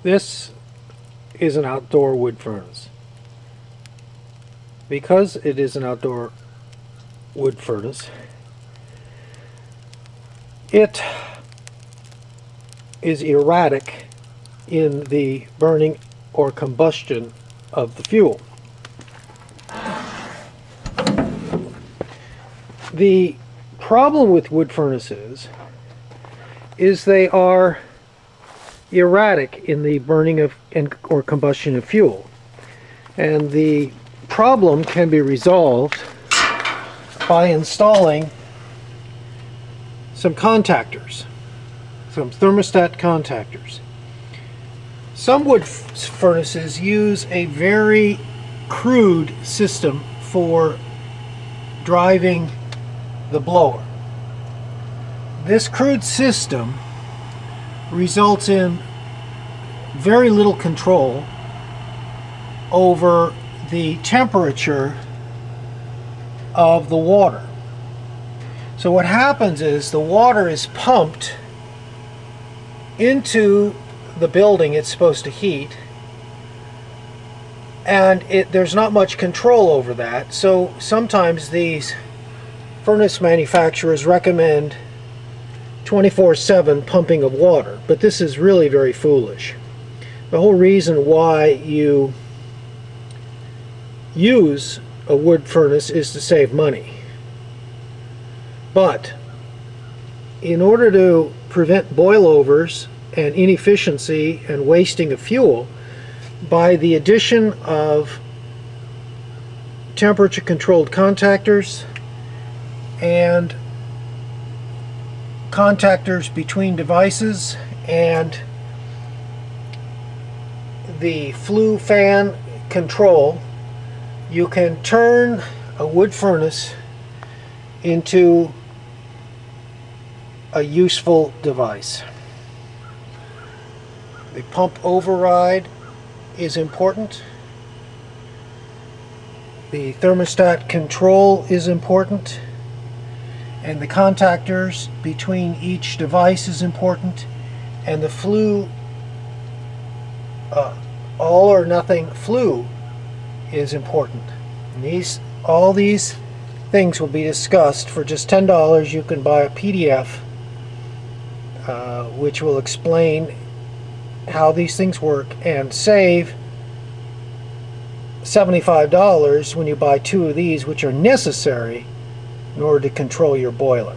This is an outdoor wood furnace. Because it is an outdoor wood furnace, it is erratic in the burning or combustion of the fuel. The problem with wood furnaces is they are erratic in the burning of or combustion of fuel, and the problem can be resolved by installing some contactors, some thermostat contactors. Some wood furnaces use a very crude system for driving the blower. This crude system results in very little control over the temperature of the water. So what happens is the water is pumped into the building it's supposed to heat, and there's not much control over that. So sometimes these furnace manufacturers recommend 24/7 pumping of water, but this is really very foolish. The whole reason why you use a wood furnace is to save money. But in order to prevent boilovers and inefficiency and wasting of fuel, by the addition of temperature controlled contactors and contactors between devices and the flue fan control, you can turn a wood furnace into a useful device. The pump override is important. The thermostat control is important. And the contactors between each device is important. And the flue, all or nothing flue, is important. And all these things will be discussed. For just $10 you can buy a PDF which will explain how these things work, and save $75 when you buy 2 of these, which are necessary in order to control your boiler.